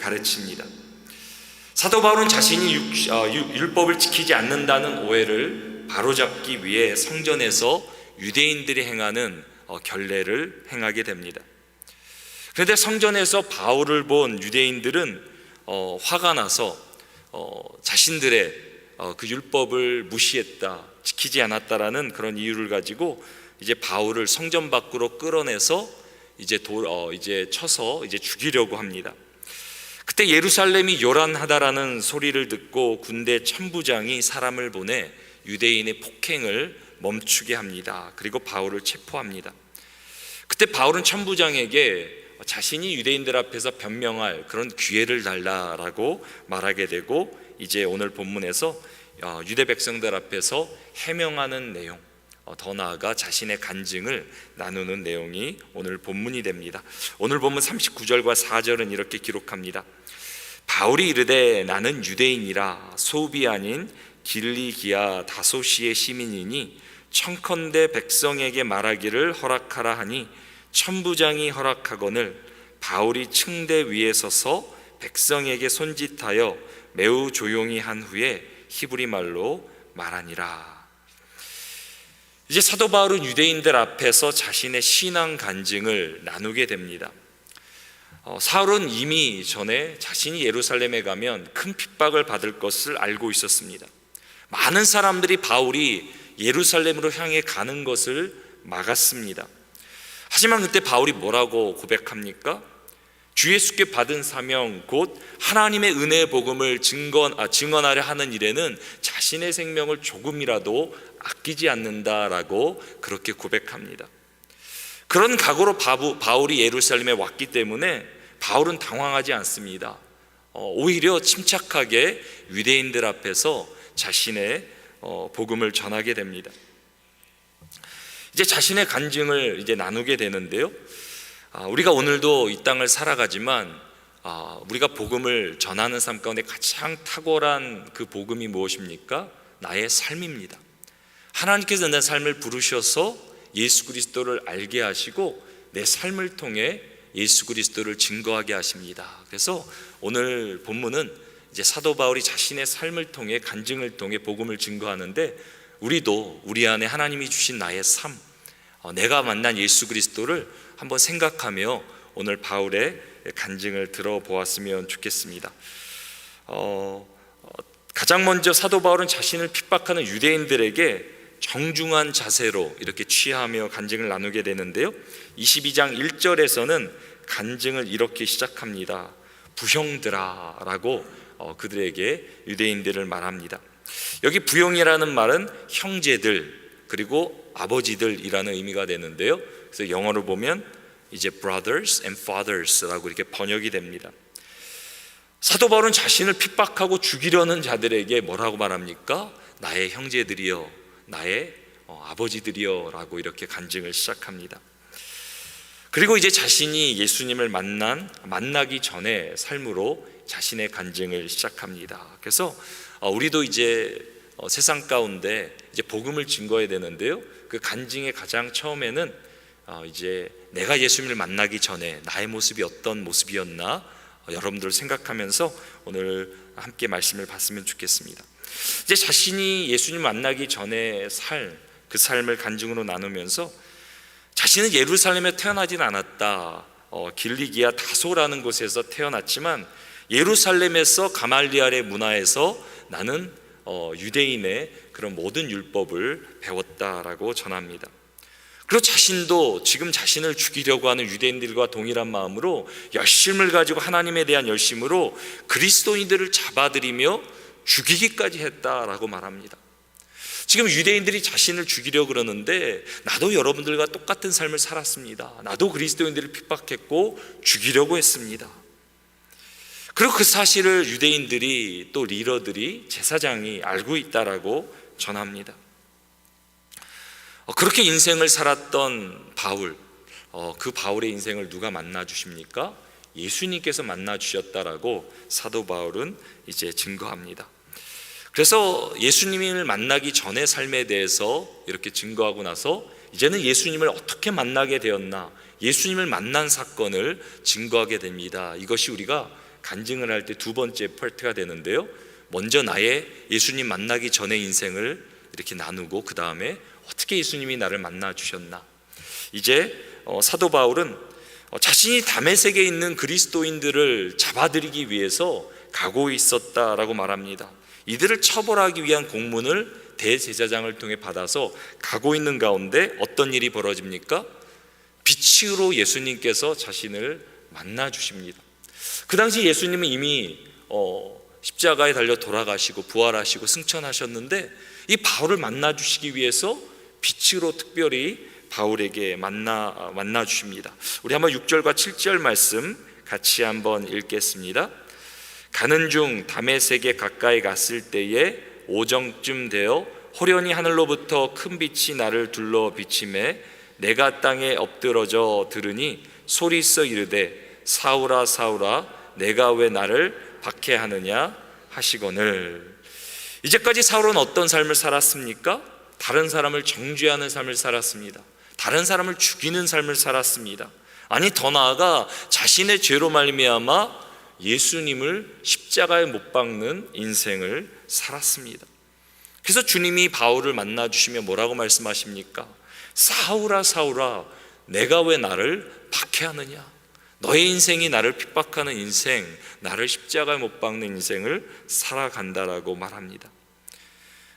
가르칩니다. 사도 바울은 자신이 율법을 지키지 않는다는 오해를 바로잡기 위해 성전에서 유대인들이 행하는 결례를 행하게 됩니다. 그런데 성전에서 바울을 본 유대인들은 화가 나서 자신들의 그 율법을 무시했다, 지키지 않았다라는 그런 이유를 가지고 이제 바울을 성전 밖으로 끌어내서 이제 쳐서 죽이려고 합니다. 그때 예루살렘이 요란하다라는 소리를 듣고 군대 천부장이 사람을 보내 유대인의 폭행을 멈추게 합니다. 그리고 바울을 체포합니다. 그때 바울은 천부장에게 자신이 유대인들 앞에서 변명할 그런 기회를 달라라고 말하게 되고, 이제 오늘 본문에서 유대 백성들 앞에서 해명하는 내용, 더 나아가 자신의 간증을 나누는 내용이 오늘 본문이 됩니다. 오늘 본문 39절과 4절은 이렇게 기록합니다. 바울이 이르되 나는 유대인이라 소읍이 아닌 길리기아 다소시의 시민이니 청컨대 백성에게 말하기를 허락하라 하니 천부장이 허락하거늘 바울이 층대 위에 서서 백성에게 손짓하여 매우 조용히 한 후에 히브리 말로 말하니라. 이제 사도 바울은 유대인들 앞에서 자신의 신앙 간증을 나누게 됩니다. 사울은 이미 전에 자신이 예루살렘에 가면 큰 핍박을 받을 것을 알고 있었습니다. 많은 사람들이 바울이 예루살렘으로 향해 가는 것을 막았습니다. 하지만 그때 바울이 뭐라고 고백합니까? 주 예수께 받은 사명 곧 하나님의 은혜의 복음을 증언하려 하는 일에는 자신의 생명을 조금이라도 아끼지 않는다라고 그렇게 고백합니다. 그런 각오로 바울이 예루살렘에 왔기 때문에 바울은 당황하지 않습니다. 오히려 침착하게 유대인들 앞에서 자신의 복음을 전하게 됩니다. 이제 자신의 간증을 이제 나누게 되는데요. 우리가 오늘도 이 땅을 살아가지만 우리가 복음을 전하는 삶 가운데 가장 탁월한 그 복음이 무엇입니까? 나의 삶입니다. 하나님께서 내 삶을 부르셔서 예수 그리스도를 알게 하시고 내 삶을 통해 예수 그리스도를 증거하게 하십니다. 그래서 오늘 본문은 이제 사도 바울이 자신의 삶을 통해 간증을 통해 복음을 증거하는데, 우리도 우리 안에 하나님이 주신 나의 삶, 내가 만난 예수 그리스도를 한번 생각하며 오늘 바울의 간증을 들어보았으면 좋겠습니다. 가장 먼저 사도 바울은 자신을 핍박하는 유대인들에게 정중한 자세로 이렇게 취하며 간증을 나누게 되는데요. 22장 1절에서는 간증을 이렇게 시작합니다. 부형들아 라고 그들에게 유대인들을 말합니다. 여기 부형이라는 말은 형제들 그리고 아버지들이라는 의미가 되는데요. 그래서 영어로 보면 이제 brothers and fathers라고 이렇게 번역이 됩니다. 사도 바울은 자신을 핍박하고 죽이려는 자들에게 뭐라고 말합니까? 나의 형제들이여, 나의 아버지들이여 라고 이렇게 간증을 시작합니다. 그리고 이제 자신이 예수님을 만나기 전에 삶으로 자신의 간증을 시작합니다. 그래서 우리도 이제 세상 가운데 이제 복음을 증거해야 되는데요. 그 간증의 가장 처음에는 이제 내가 예수님을 만나기 전에 나의 모습이 어떤 모습이었나 여러분들 생각하면서 오늘 함께 말씀을 봤으면 좋겠습니다. 이제 자신이 예수님 만나기 전에 그 삶을 간증으로 나누면서 자신은 예루살렘에 태어나진 않았다. 길리기아 다소라는 곳에서 태어났지만 예루살렘에서 가말리엘의 문화에서 나는 유대인의 그런 모든 율법을 배웠다라고 전합니다. 그리고 자신도 지금 자신을 죽이려고 하는 유대인들과 동일한 마음으로 열심을 가지고 하나님에 대한 열심으로 그리스도인들을 잡아들이며 죽이기까지 했다라고 말합니다. 지금 유대인들이 자신을 죽이려고 그러는데 나도 여러분들과 똑같은 삶을 살았습니다. 나도 그리스도인들을 핍박했고 죽이려고 했습니다. 그리고 그 사실을 유대인들이 또 리더들이 제사장이 알고 있다라고 전합니다. 그렇게 인생을 살았던 바울, 그 바울의 인생을 누가 만나 주십니까? 예수님께서 만나 주셨다라고 사도 바울은 이제 증거합니다. 그래서 예수님을 만나기 전의 삶에 대해서 이렇게 증거하고 나서 이제는 예수님을 어떻게 만나게 되었나, 예수님을 만난 사건을 증거하게 됩니다. 이것이 우리가 간증을 할 때 두 번째 파트가 되는데요. 먼저 나의 예수님 만나기 전의 인생을 이렇게 나누고 그 다음에 어떻게 예수님이 나를 만나 주셨나. 이제 사도 바울은 자신이 다메섹에 있는 그리스도인들을 잡아들이기 위해서 가고 있었다라고 말합니다. 이들을 처벌하기 위한 공문을 대제사장을 통해 받아서 가고 있는 가운데 어떤 일이 벌어집니까? 빛으로 예수님께서 자신을 만나 주십니다. 그 당시 예수님은 이미 십자가에 달려 돌아가시고 부활하시고 승천하셨는데 이 바울을 만나 주시기 위해서 빛으로 특별히 바울에게 만나 주십니다. 우리 한번 6절과 7절 말씀 같이 한번 읽겠습니다. 가는 중 다메섹에 가까이 갔을 때에 오정쯤 되어 호련히 하늘로부터 큰 빛이 나를 둘러 비치매 내가 땅에 엎드러져 들으니 소리써 이르되 사울아 사울아 내가 왜 나를 박해하느냐 하시거늘. 이제까지 사울은 어떤 삶을 살았습니까? 다른 사람을 정죄하는 삶을 살았습니다. 다른 사람을 죽이는 삶을 살았습니다. 아니 더 나아가 자신의 죄로 말미암아 예수님을 십자가에 못 박는 인생을 살았습니다. 그래서 주님이 바울을 만나 주시며 뭐라고 말씀하십니까? 사울아 사울아 내가 왜 나를 박해하느냐. 너의 인생이 나를 핍박하는 인생, 나를 십자가에 못 박는 인생을 살아간다라고 말합니다.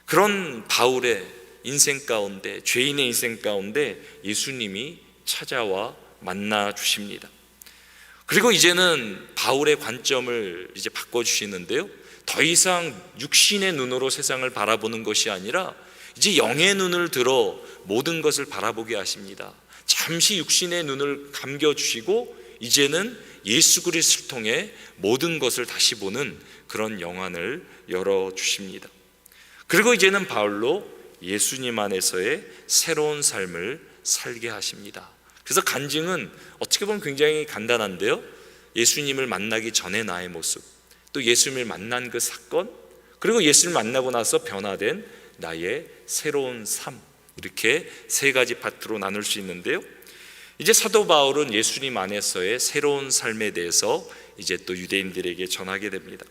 그런 바울의 인생 가운데, 죄인의 인생 가운데 예수님이 찾아와 만나 주십니다. 그리고 이제는 바울의 관점을 이제 바꿔주시는데요. 더 이상 육신의 눈으로 세상을 바라보는 것이 아니라 이제 영의 눈을 들어 모든 것을 바라보게 하십니다. 잠시 육신의 눈을 감겨주시고 이제는 예수 그리스도를 통해 모든 것을 다시 보는 그런 영안을 열어주십니다. 그리고 이제는 바울로 예수님 안에서의 새로운 삶을 살게 하십니다. 그래서 간증은 어떻게 보면 굉장히 간단한데요. 예수님을 만나기 전의 나의 모습, 또 예수님을 만난 그 사건, 그리고 예수님을 만나고 나서 변화된 나의 새로운 삶, 이렇게 세 가지 파트로 나눌 수 있는데요. 이제 사도 바울은 예수님 안에서의 새로운 삶에 대해서 이제 또 유대인들에게 전하게 됩니다.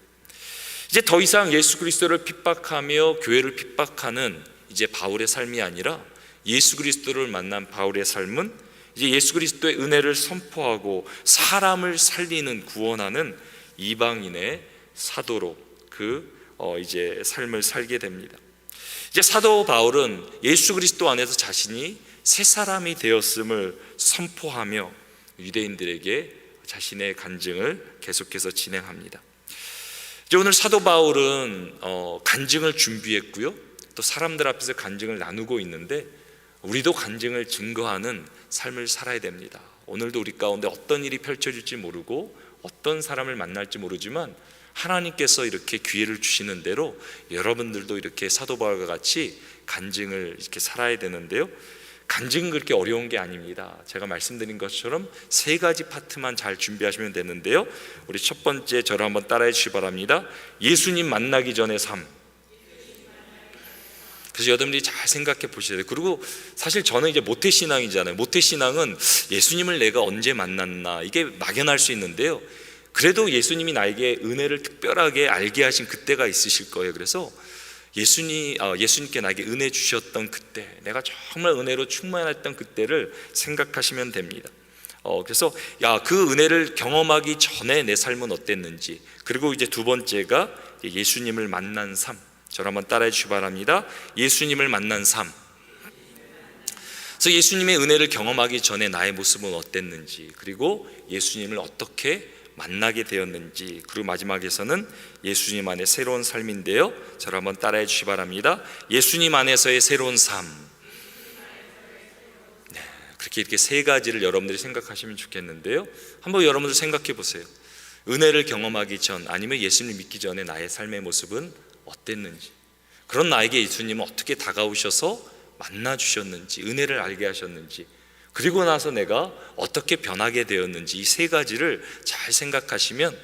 이제 더 이상 예수 그리스도를 핍박하며 교회를 핍박하는 이제 바울의 삶이 아니라 예수 그리스도를 만난 바울의 삶은 이제 예수 그리스도의 은혜를 선포하고 사람을 살리는 구원하는 이방인의 사도로 이제 삶을 살게 됩니다. 이제 사도 바울은 예수 그리스도 안에서 자신이 새 사람이 되었음을 선포하며 유대인들에게 자신의 간증을 계속해서 진행합니다. 이제 오늘 사도 바울은 간증을 준비했고요. 또 사람들 앞에서 간증을 나누고 있는데 우리도 간증을 증거하는 삶을 살아야 됩니다. 오늘도 우리 가운데 어떤 일이 펼쳐질지 모르고 어떤 사람을 만날지 모르지만 하나님께서 이렇게 기회를 주시는 대로 여러분들도 이렇게 사도 바울과 같이 간증을 이렇게 살아야 되는데요. 간증은 그렇게 어려운 게 아닙니다. 제가 말씀드린 것처럼 세 가지 파트만 잘 준비하시면 되는데요. 우리 첫 번째 저를 한번 따라해 주시기 바랍니다. 예수님 만나기 전의 삶. 그래서 여러분들이 잘 생각해 보셔야 돼요. 그리고 사실 저는 이제 모태신앙이잖아요. 모태신앙은 예수님을 내가 언제 만났나 이게 막연할 수 있는데요. 그래도 예수님이 나에게 은혜를 특별하게 알게 하신 그때가 있으실 거예요. 그래서 예수님께 나에게 은혜 주셨던 그때, 내가 정말 은혜로 충만했던 그때를 생각하시면 됩니다. 그래서 그 은혜를 경험하기 전에 내 삶은 어땠는지, 그리고 이제 두 번째가 예수님을 만난 삶. 저를 한번 따라해 주시기 바랍니다. 예수님을 만난 삶. 그래서 예수님의 은혜를 경험하기 전에 나의 모습은 어땠는지, 그리고 예수님을 어떻게 만나게 되었는지, 그리고 마지막에서는 예수님 안의 새로운 삶인데요. 저를 한번 따라해 주시기 바랍니다. 예수님 안에서의 새로운 삶. 네, 그렇게 이렇게 세 가지를 여러분들이 생각하시면 좋겠는데요. 한번 여러분들 생각해 보세요. 은혜를 경험하기 전, 아니면 예수님을 믿기 전에 나의 삶의 모습은 어땠는지, 그런 나에게 예수님은 어떻게 다가오셔서 만나 주셨는지, 은혜를 알게 하셨는지, 그리고 나서 내가 어떻게 변하게 되었는지, 이 세 가지를 잘 생각하시면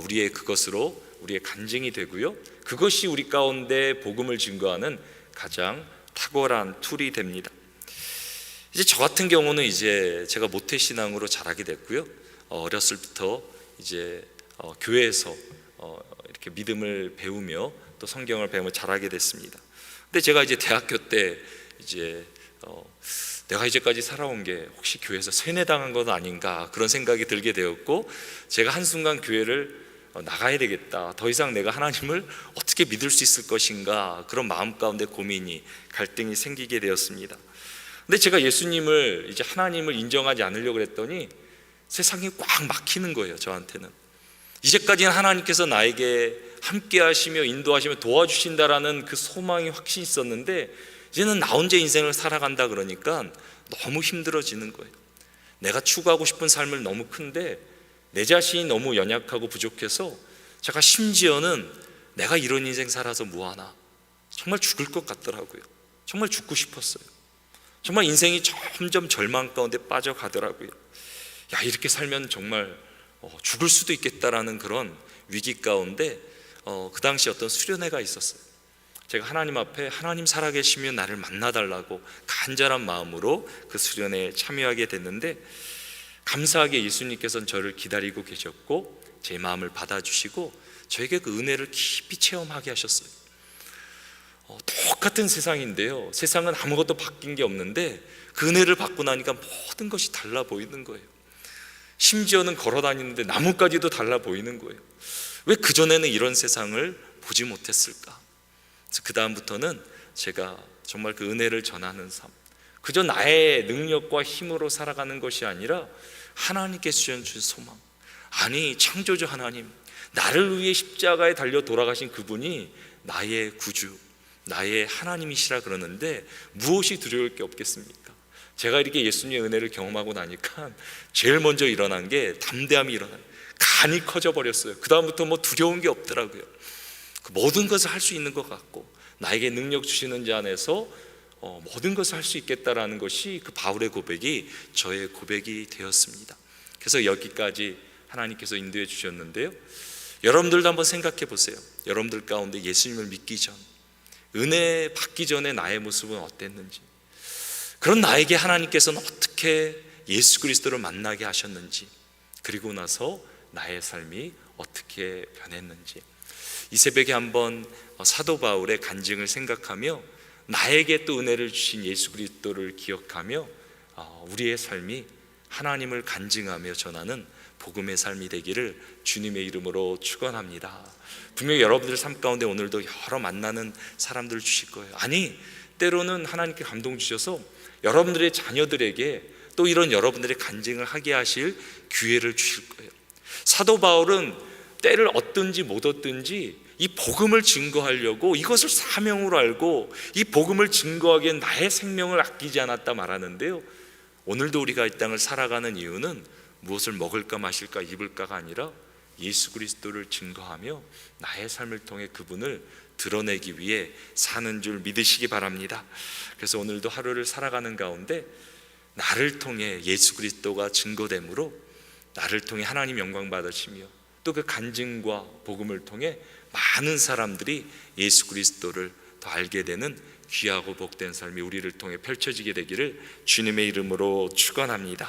우리의 그것으로 우리의 간증이 되고요, 그것이 우리 가운데 복음을 증거하는 가장 탁월한 툴이 됩니다. 이제 저 같은 경우는 이제 제가 모태신앙으로 자라게 됐고요, 어렸을 때부터 이제 교회에서 이렇게 믿음을 배우며 또 성경을 배우며 자라게 됐습니다. 근데 제가 이제 대학교 때 이제 내가 이제까지 살아온 게 혹시 교회에서 세뇌당한 건 아닌가 그런 생각이 들게 되었고, 제가 한순간 교회를 나가야 되겠다, 더 이상 내가 하나님을 어떻게 믿을 수 있을 것인가, 그런 마음 가운데 고민이, 갈등이 생기게 되었습니다. 근데 제가 예수님을, 이제 하나님을 인정하지 않으려고 했더니 세상이 꽉 막히는 거예요. 저한테는 이제까지는 하나님께서 나에게 함께 하시며 인도하시며 도와주신다라는 그 소망이 확실히 있었는데, 이제는 나 혼자 인생을 살아간다 그러니까 너무 힘들어지는 거예요. 내가 추구하고 싶은 삶을 너무 큰데 내 자신이 너무 연약하고 부족해서 제가 심지어는 내가 이런 인생 살아서 뭐하나, 정말 죽을 것 같더라고요. 정말 죽고 싶었어요. 정말 인생이 점점 절망 가운데 빠져가더라고요. 야, 이렇게 살면 정말 죽을 수도 있겠다라는 그런 위기 가운데 그 당시 어떤 수련회가 있었어요. 제가 하나님 앞에 하나님 살아계시면 나를 만나달라고 간절한 마음으로 그 수련회에 참여하게 됐는데, 감사하게 예수님께서는 저를 기다리고 계셨고 제 마음을 받아주시고 저에게 그 은혜를 깊이 체험하게 하셨어요. 똑같은 세상인데요, 세상은 아무것도 바뀐 게 없는데 그 은혜를 받고 나니까 모든 것이 달라 보이는 거예요. 심지어는 걸어 다니는데 나뭇가지도 달라 보이는 거예요. 왜 그전에는 이런 세상을 보지 못했을까? 그래서 그 다음부터는 제가 정말 그 은혜를 전하는 삶, 그저 나의 능력과 힘으로 살아가는 것이 아니라 하나님께 주신 소망, 아니 창조주 하나님, 나를 위해 십자가에 달려 돌아가신 그분이 나의 구주, 나의 하나님이시라 그러는데 무엇이 두려울 게 없겠습니까? 제가 이렇게 예수님의 은혜를 경험하고 나니까 제일 먼저 일어난 게 담대함이 일어나요. 간이 커져 버렸어요. 그 다음부터 뭐 두려운 게 없더라고요. 모든 것을 할 수 있는 것 같고 나에게 능력 주시는 자 안에서 모든 것을 할 수 있겠다라는 것이 그 바울의 고백이 저의 고백이 되었습니다. 그래서 여기까지 하나님께서 인도해 주셨는데요, 여러분들도 한번 생각해 보세요. 여러분들 가운데 예수님을 믿기 전, 은혜 받기 전에 나의 모습은 어땠는지, 그런 나에게 하나님께서는 어떻게 예수 그리스도를 만나게 하셨는지, 그리고 나서 나의 삶이 어떻게 변했는지, 이 새벽에 한번 사도 바울의 간증을 생각하며 나에게 또 은혜를 주신 예수 그리스도를 기억하며 우리의 삶이 하나님을 간증하며 전하는 복음의 삶이 되기를 주님의 이름으로 축원합니다. 분명히 여러분들 삶 가운데 오늘도 여러 만나는 사람들을 주실 거예요. 아니, 때로는 하나님께 감동 주셔서 여러분들의 자녀들에게 또 이런 여러분들의 간증을 하게 하실 기회를 주실 거예요. 사도 바울은 때를 얻든지 못 얻든지 이 복음을 증거하려고 이것을 사명으로 알고 이 복음을 증거하기엔 나의 생명을 아끼지 않았다 말하는데요, 오늘도 우리가 이 땅을 살아가는 이유는 무엇을 먹을까 마실까 입을까가 아니라 예수 그리스도를 증거하며 나의 삶을 통해 그분을 드러내기 위해 사는 줄 믿으시기 바랍니다. 그래서 오늘도 하루를 살아가는 가운데 나를 통해 예수 그리스도가 증거됨으로 나를 통해 하나님 영광 받으시며 또 그 간증과 복음을 통해 많은 사람들이 예수 그리스도를 더 알게 되는 귀하고 복된 삶이 우리를 통해 펼쳐지게 되기를 주님의 이름으로 축원합니다.